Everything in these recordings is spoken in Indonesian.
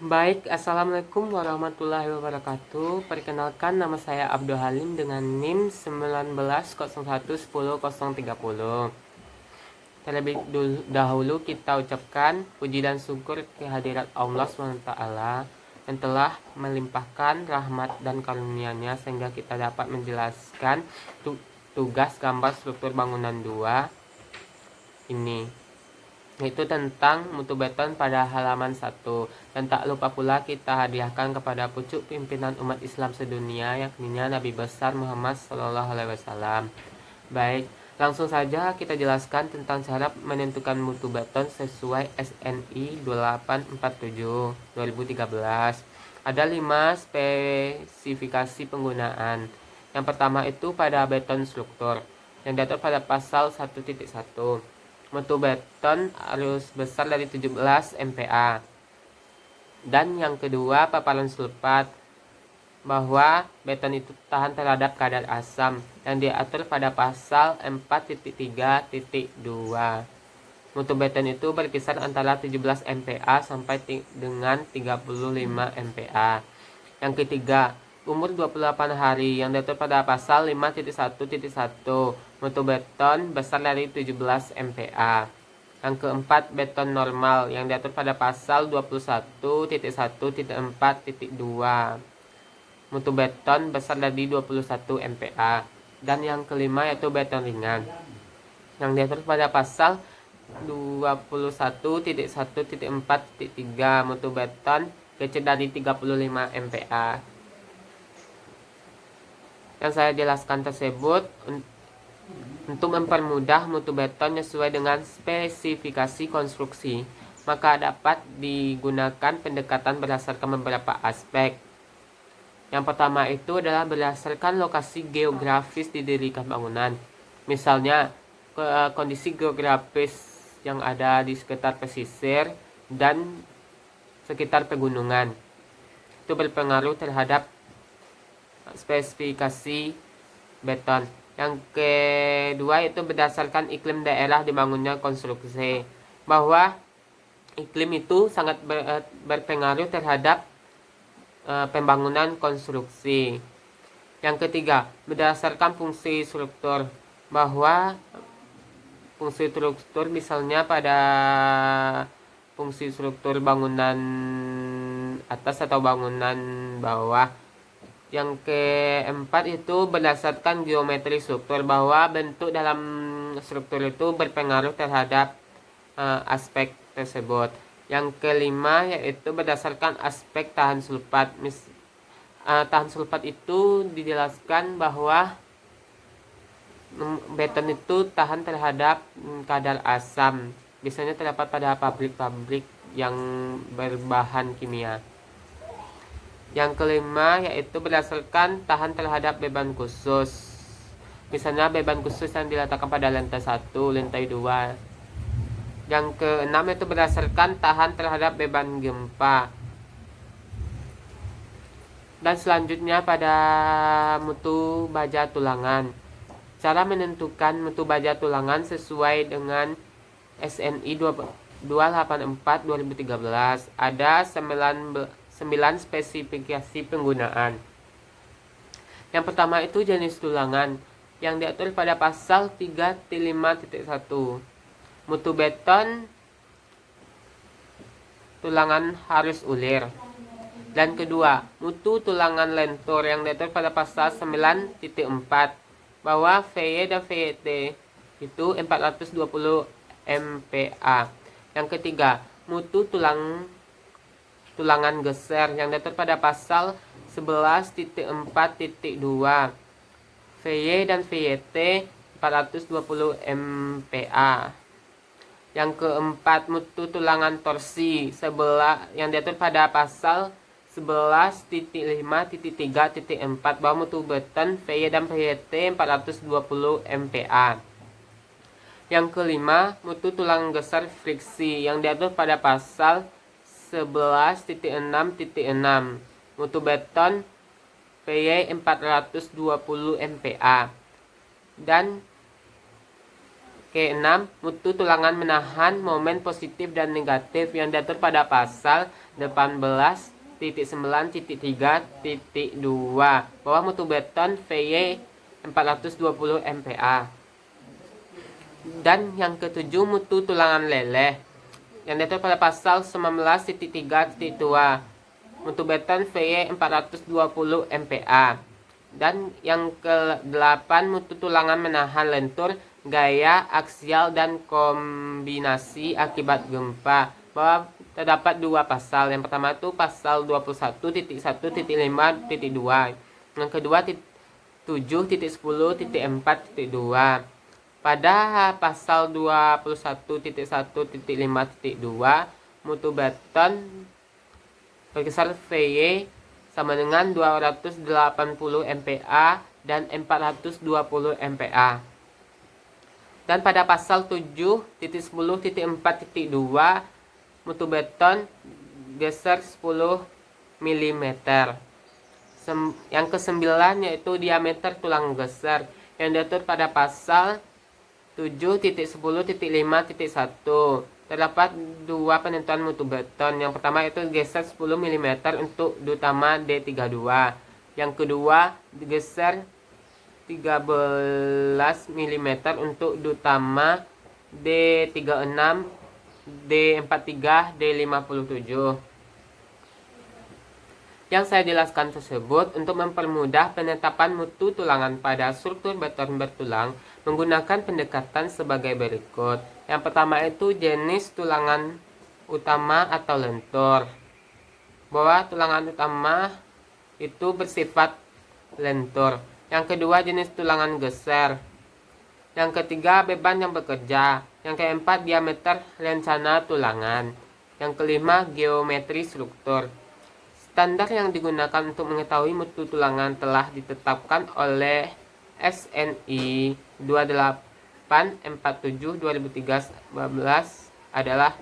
Baik, Assalamualaikum warahmatullahi wabarakatuh. Perkenalkan, nama saya Abdul Halim dengan NIM 1901101030. Terlebih dahulu kita ucapkan puji dan syukur kehadirat Allah SWT yang telah melimpahkan rahmat dan karunia-Nya sehingga kita dapat menjelaskan tugas gambar struktur bangunan 2 ini, yaitu tentang mutu beton pada halaman 1. Dan tak lupa pula kita hadiahkan kepada pucuk pimpinan umat Islam sedunia, yakninya Nabi besar Muhammad SAW. Baik, langsung saja kita jelaskan tentang cara menentukan mutu beton sesuai SNI 2847 2013. Ada 5 spesifikasi penggunaan. Yang pertama itu pada beton struktur yang diatur pada pasal 1.1. Mutu beton harus besar dari 17 MPa. Dan yang kedua, paparan sulfat, bahwa beton itu tahan terhadap kadar asam yang diatur pada pasal 4.3.2. Mutu beton itu berkisar antara 17 MPa sampai dengan 35 MPa. Yang ketiga, umur 28 hari yang diatur pada pasal 5.1.1. Mutu beton besar dari 17 MPa. Yang keempat, beton normal yang diatur pada pasal 21.1.4.2. Mutu beton besar dari 21 MPa. Dan yang kelima yaitu beton ringan yang diatur pada pasal 21.1.4.3. Mutu beton kecil dari 35 MPa. Yang saya jelaskan tersebut untuk mempermudah mutu beton sesuai dengan spesifikasi konstruksi, maka dapat digunakan pendekatan berdasarkan beberapa aspek. Yang pertama itu adalah berdasarkan lokasi geografis didirikan bangunan. Misalnya, kondisi geografis yang ada di sekitar pesisir dan sekitar pegunungan itu berpengaruh terhadap spesifikasi beton. Yang kedua itu berdasarkan iklim daerah dibangunnya konstruksi, bahwa iklim itu sangat berpengaruh terhadap pembangunan konstruksi. Yang ketiga, berdasarkan fungsi struktur, bahwa fungsi struktur misalnya pada fungsi struktur bangunan atas atau bangunan bawah. Yang keempat itu berdasarkan geometri struktur, bahwa bentuk dalam struktur itu berpengaruh terhadap aspek tersebut. Yang kelima yaitu berdasarkan aspek tahan sulfat. Tahan sulfat itu dijelaskan bahwa beton itu tahan terhadap kadar asam. Biasanya terdapat pada pabrik-pabrik yang berbahan kimia. Yang kelima yaitu berdasarkan tahan terhadap beban khusus. Misalnya beban khusus yang diletakkan pada lantai 1, lantai 2. Yang keenam itu berdasarkan tahan terhadap beban gempa. Dan selanjutnya pada mutu baja tulangan. Cara menentukan mutu baja tulangan sesuai dengan SNI 284 2013. Ada 9 spesifikasi penggunaan. Yang pertama itu jenis tulangan yang diatur pada pasal 3.5.1. Mutu beton tulangan harus ulir. Dan kedua, mutu tulangan lentur yang diatur pada pasal 9.4, bahwa VY dan VYT itu 420 MPa. Yang ketiga, mutu tulangan geser yang diatur pada pasal 11.4.2, VY dan VYT 420 MPa. Yang keempat, mutu tulangan torsi yang diatur pada pasal 11.5.3.4, bahwa mutu beton VY dan VYT 420 MPa. Yang kelima, mutu tulang geser friksi yang diatur pada pasal 11.6.6, mutu beton VY 420 MPa. Dan Keenam, mutu tulangan menahan momen positif dan negatif yang diatur pada pasal 18.9.3.2 bahwa mutu beton VY 420 MPa. Dan yang ketujuh, mutu tulangan leleh yang diatur pada pasal 19.3.2 mutu beton VY 420 MPa. Dan yang ke-8, mutu tulangan menahan lentur gaya aksial dan kombinasi akibat gempa, bahwa terdapat dua pasal. Yang pertama itu pasal 21.1.5.2, yang kedua 7.10.4.2. Pada pasal 21.1.5.2 mutu beton berkisar VY sama dengan 280 MPa dan 420 MPa. Dan pada pasal 7.10.4.2 mutu beton geser 10 mm. Yang kesembilan yaitu diameter tulang geser yang diatur pada pasal 7.10.5.1. Terdapat dua penentuan mutu beton. Yang pertama itu geser 10 mm untuk utama D32. Yang kedua geser 13 mm untuk utama D36, D43, D57. Yang saya jelaskan tersebut untuk mempermudah penetapan mutu tulangan pada struktur beton bertulang menggunakan pendekatan sebagai berikut. Yang pertama itu jenis tulangan utama atau lentur, bahwa tulangan utama itu bersifat lentur. Yang kedua jenis tulangan geser. Yang ketiga beban yang bekerja. Yang keempat diameter rencana tulangan. Yang kelima geometri struktur. Standar yang digunakan untuk mengetahui mutu tulangan telah ditetapkan oleh SNI 2847/2013 adalah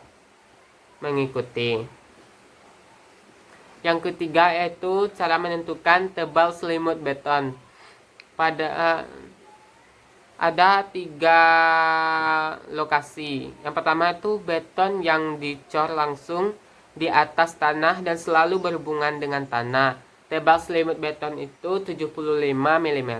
mengikuti. Yang ketiga yaitu cara menentukan tebal selimut beton. Ada 3 lokasi. Yang pertama itu beton yang dicor langsung di atas tanah dan selalu berhubungan dengan tanah. Tebal selimut beton itu 75 mm.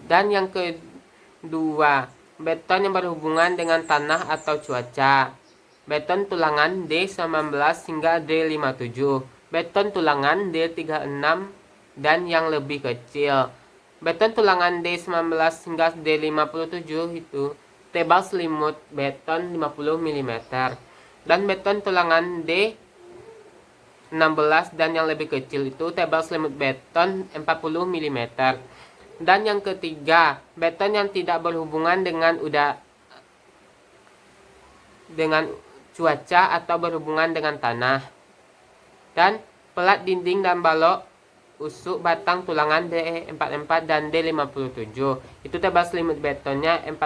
Dan yang kedua, beton yang berhubungan dengan tanah atau cuaca. Beton tulangan D19 hingga D57. Beton tulangan D36 dan yang lebih kecil. Beton tulangan D19 hingga D57 itu tebal selimut beton 50 mm. Dan beton tulangan D16 dan yang lebih kecil itu tebal selimut beton 40 mm. Dan yang ketiga, beton yang tidak berhubungan dengan cuaca atau berhubungan dengan tanah. Dan pelat dinding dan balok usuk batang tulangan D44 dan D57 itu tebal selimut betonnya 40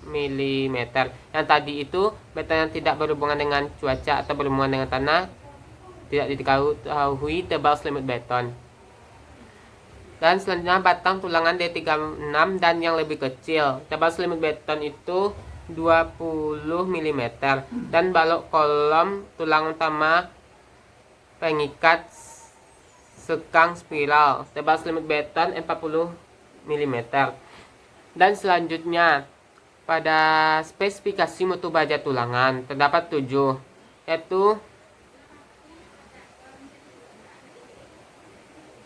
mm. Yang tadi itu beton yang tidak berhubungan dengan cuaca atau berhubungan dengan tanah tidak diketahui tebal selimut beton. Dan selanjutnya batang tulangan D36 dan yang lebih kecil. Tebal selimut beton itu 20 mm. Dan balok kolom tulang utama pengikat sekang spiral. Tebal selimut beton 40 mm. Dan selanjutnya pada spesifikasi mutu baja tulangan terdapat 7, yaitu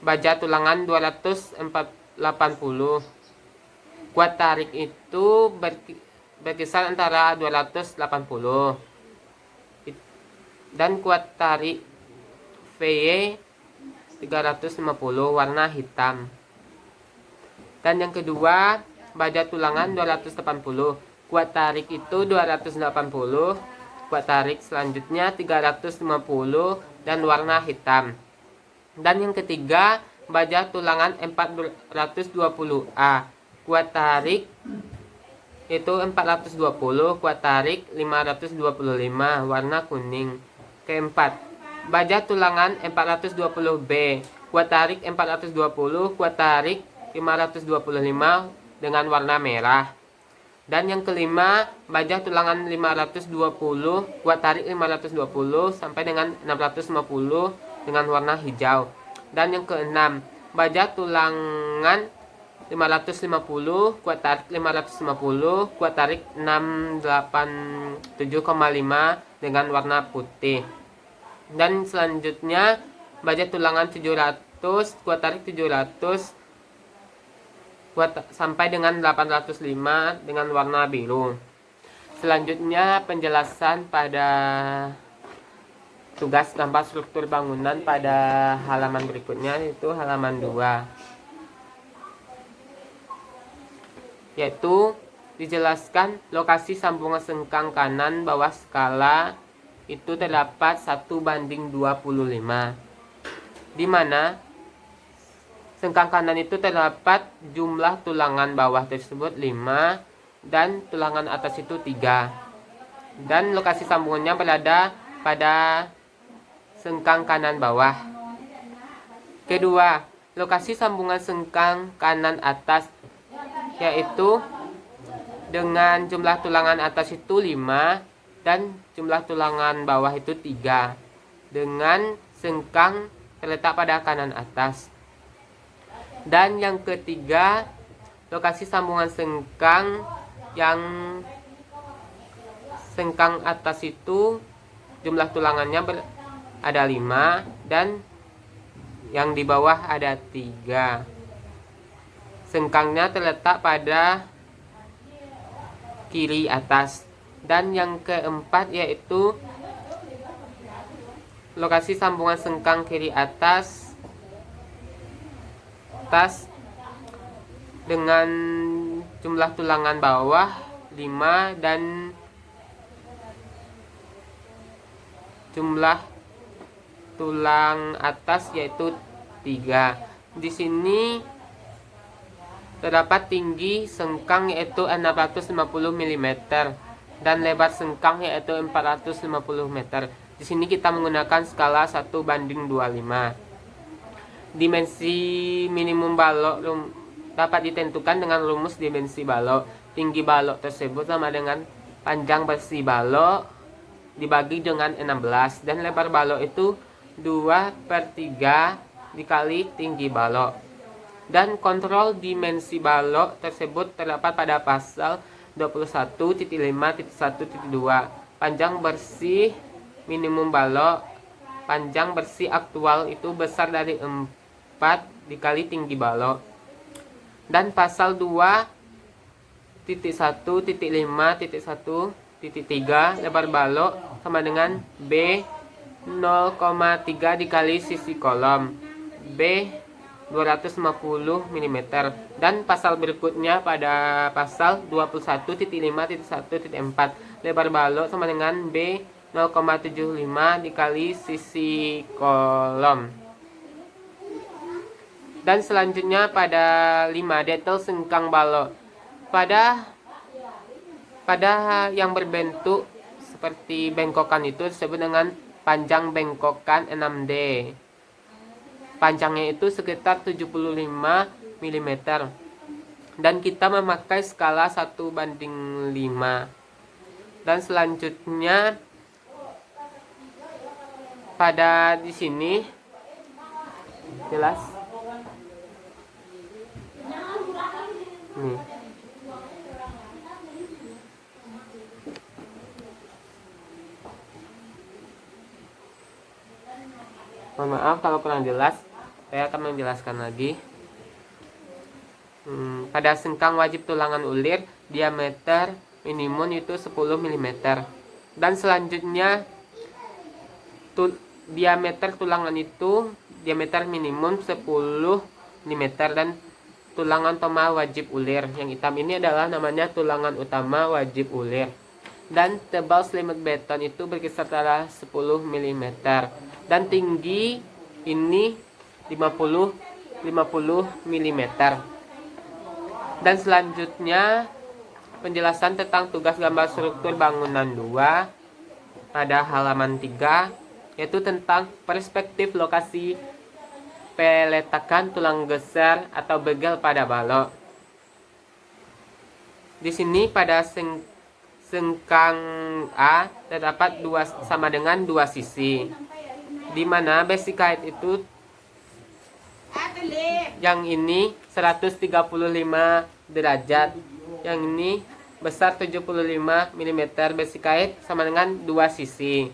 baja tulangan 280. Kuat tarik itu berkisar antara 280. Dan kuat tarik VY 350 warna hitam. Dan yang kedua, baja tulangan 280. Kuat tarik itu 280. Kuat tarik selanjutnya 350 dan warna hitam. Dan yang ketiga, baja tulangan 420A. Kuat tarik itu 420, kuat tarik 525 warna kuning. Keempat, baja tulangan 420B. Kuat tarik 420, kuat tarik 525 dengan warna merah. Dan yang kelima, baja tulangan 520, kuat tarik 520 sampai dengan 650 dengan warna hijau. Dan yang keenam, baja tulangan 550, kuat tarik 550, kuat tarik 687,5 dengan warna putih. Dan selanjutnya, baja tulangan 700, kuat tarik 700, sampai dengan 805 dengan warna biru. Selanjutnya penjelasan pada tugas gambar struktur bangunan pada halaman berikutnya, yaitu halaman 2, yaitu dijelaskan lokasi sambungan sengkang kanan bawah skala itu terdapat 1:25, di mana sengkang kanan itu terdapat jumlah tulangan bawah tersebut 5 dan tulangan atas itu 3. Dan lokasi sambungannya berada pada sengkang kanan bawah. Kedua, lokasi sambungan sengkang kanan atas, yaitu dengan jumlah tulangan atas itu 5 dan jumlah tulangan bawah itu 3, dengan sengkang terletak pada kanan atas. Dan yang ketiga, lokasi sambungan sengkang yang sengkang atas itu jumlah tulangannya ada 5 dan yang di bawah ada 3. Sengkangnya terletak pada kiri atas. Dan yang keempat, yaitu lokasi sambungan sengkang kiri atas dengan jumlah tulangan bawah 5 dan jumlah tulang atas yaitu 3. Di sini terdapat tinggi sengkang yaitu 650 mm dan lebar sengkang yaitu 450 meter. Di sini kita menggunakan skala 1:25. Dimensi minimum balok dapat ditentukan dengan rumus dimensi balok. Tinggi balok tersebut sama dengan panjang bersih balok dibagi dengan 16, dan lebar balok itu 2/3 dikali tinggi balok. Dan kontrol dimensi balok tersebut terdapat pada pasal 21.5.1.2. Panjang bersih minimum balok, panjang bersih aktual itu besar dari 4 dikali tinggi balok. Dan pasal 2.1.5.1.3, lebar balok sama dengan B 0,3 dikali sisi kolom, B 250 mm. Dan pasal berikutnya pada pasal 21.5.1.4, lebar balok sama dengan B 0,75 dikali sisi kolom. Dan selanjutnya pada 5, detail sengkang balok. Pada yang berbentuk seperti bengkokan itu disebut dengan panjang bengkokan 6D. Panjangnya itu sekitar 75 mm. Dan kita memakai skala 1:5. Dan selanjutnya pada di sini jelas nih. Mohon maaf kalau kurang jelas, saya akan menjelaskan lagi. Pada sengkang wajib tulangan ulir, diameter minimum itu 10 mm. Dan selanjutnya diameter tulangan itu diameter minimum 10 mm dan tulangan utama wajib ulir. Yang hitam ini adalah namanya tulangan utama wajib ulir. Dan tebal selimut beton itu berkisar antara 10 mm. Dan tinggi ini 50 mm. Dan selanjutnya penjelasan tentang tugas gambar struktur bangunan 2 pada halaman 3, yaitu tentang perspektif lokasi peletakan tulang geser atau begel pada balok. Di sini pada sengkang A terdapat sama dengan dua sisi, di mana besi kait itu yang ini 135 derajat, yang ini besar 75 mm. Besi kait sama dengan dua sisi.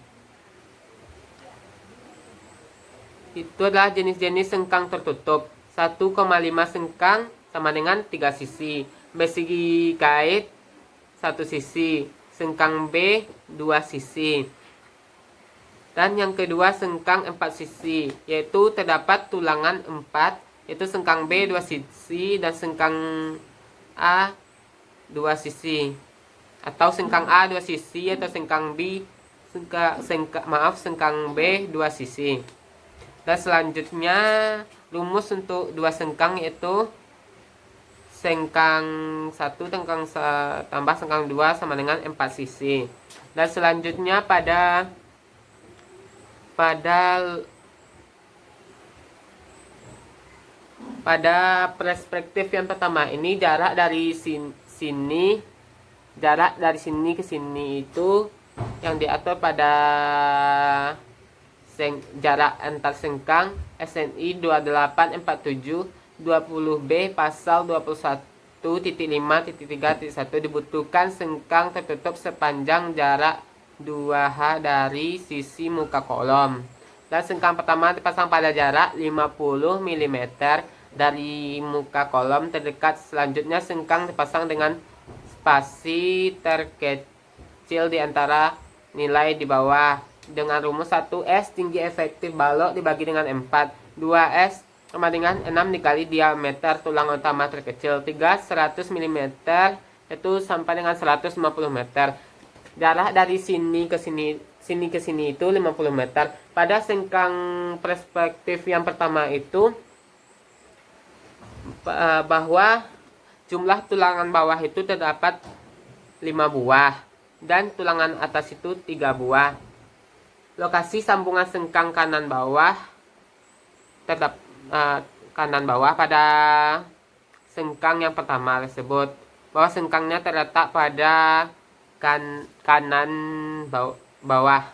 Itu adalah jenis-jenis sengkang tertutup. 1,5 sengkang sama dengan 3 sisi. Besi kait 1 sisi. Sengkang B 2 sisi. Dan yang kedua sengkang 4 sisi, yaitu terdapat tulangan 4, yaitu sengkang B 2 sisi dan sengkang A 2 sisi. Atau sengkang A 2 sisi atau sengkang B sengkang B 2 sisi. Dan selanjutnya rumus untuk dua sengkang yaitu sengkang 1 tambah sengkang 2 sama dengan 4 sisi. Dan selanjutnya pada perspektif yang pertama ini jarak dari sini ke sini itu yang diatur pada jarak antar sengkang SNI 2847 20B pasal 21.5.3.1 dibutuhkan sengkang tertutup sepanjang jarak 2H dari sisi muka kolom. Dan sengkang pertama dipasang pada jarak 50 mm dari muka kolom terdekat. Selanjutnya sengkang dipasang dengan spasi terkecil di antara nilai di bawah dengan rumus 1S tinggi efektif balok dibagi dengan 4, 2S sama dengan 6 dikali diameter tulang utama terkecil, 3 100 mm itu sampai dengan 150 meter. Jarak dari sini ke sini itu 50 meter. Pada sengkang perspektif yang pertama itu bahwa jumlah tulangan bawah itu terdapat 5 buah dan tulangan atas itu 3 buah. Lokasi sambungan sengkang kanan bawah pada sengkang yang pertama tersebut, bahwa sengkangnya terletak pada kanan bawah.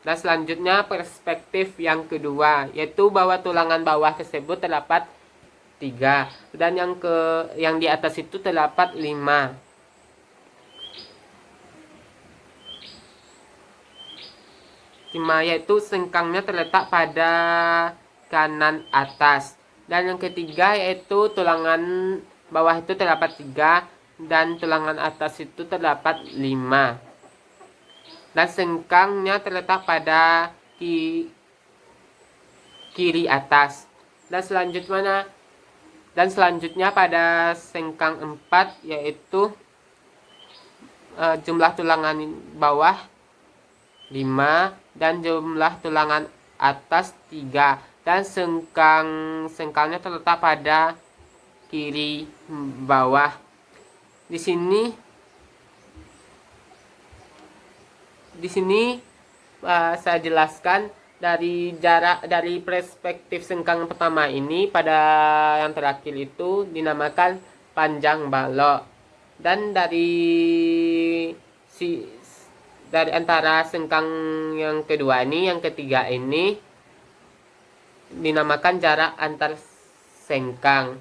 Dan selanjutnya perspektif yang kedua yaitu bahwa tulangan bawah tersebut terdapat 3 dan yang di atas itu terdapat 5. Yaitu sengkangnya terletak pada kanan atas. Dan yang ketiga yaitu tulangan bawah itu terdapat 3 dan tulangan atas itu terdapat 5. Dan sengkangnya terletak pada kiri atas. Dan selanjutnya pada sengkang 4 yaitu jumlah tulangan bawah 5 dan jumlah tulangan atas 3 dan sengkangnya terletak pada kiri bawah. Di sini saya jelaskan dari jarak dari perspektif sengkang pertama ini pada yang terakhir itu dinamakan panjang balok, dan dari antara sengkang yang kedua ini, yang ketiga ini dinamakan jarak antar sengkang.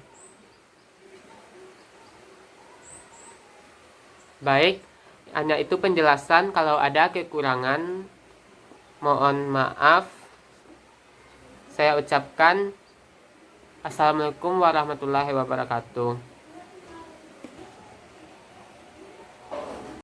Baik, hanya itu penjelasan. Kalau ada kekurangan, mohon maaf. Saya ucapkan Assalamualaikum warahmatullahi wabarakatuh.